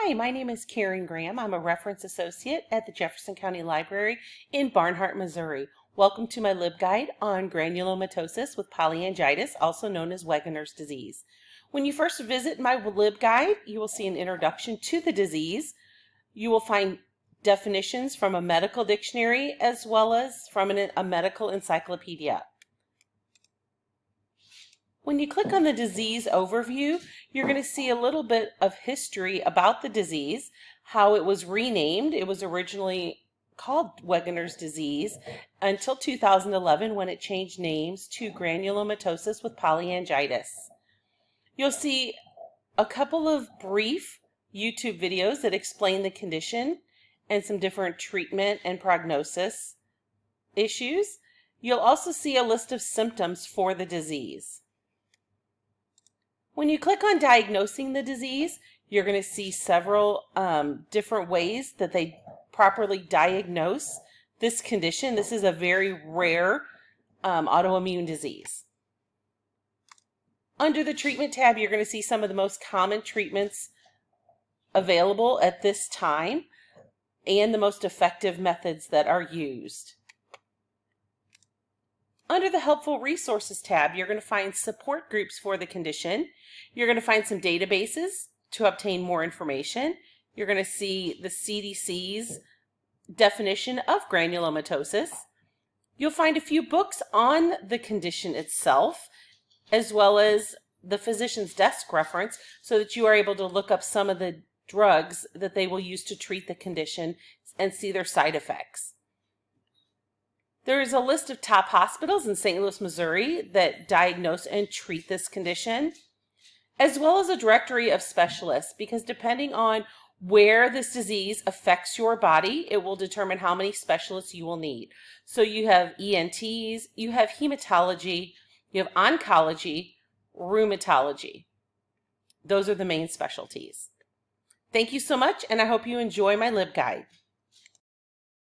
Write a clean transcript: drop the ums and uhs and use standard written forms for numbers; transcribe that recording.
Hi, my name is Karen Graham. I'm a reference associate at the Jefferson County Library in Barnhart, Missouri. Welcome to my LibGuide on granulomatosis with polyangiitis, also known as Wegener's disease. When you first visit my LibGuide, you will see an introduction to the disease. You will find definitions from a medical dictionary as well as from a medical encyclopedia. When you click on the disease overview, you're going to see a little bit of history about the disease, how it was renamed. It was originally called Wegener's disease until 2011 when it changed names to granulomatosis with polyangiitis. You'll see a couple of brief YouTube videos that explain the condition and some different treatment and prognosis issues. You'll also see a list of symptoms for the disease. When you click on diagnosing the disease, you're going to see several different ways that they properly diagnose this condition. This is a very rare autoimmune disease. Under the treatment tab, you're going to see some of the most common treatments available at this time and the most effective methods that are used. Under the Helpful Resources tab, you're going to find support groups for the condition. You're going to find some databases to obtain more information. You're going to see the CDC's definition of granulomatosis. You'll find a few books on the condition itself, as well as the physician's desk reference, so that you are able to look up some of the drugs that they will use to treat the condition and see their side effects. There is a list of top hospitals in St. Louis, Missouri that diagnose and treat this condition, as well as a directory of specialists, because depending on where this disease affects your body, it will determine how many specialists you will need. So you have ENTs, you have hematology, you have oncology, rheumatology. Those are the main specialties. Thank you so much, and I hope you enjoy my LibGuide.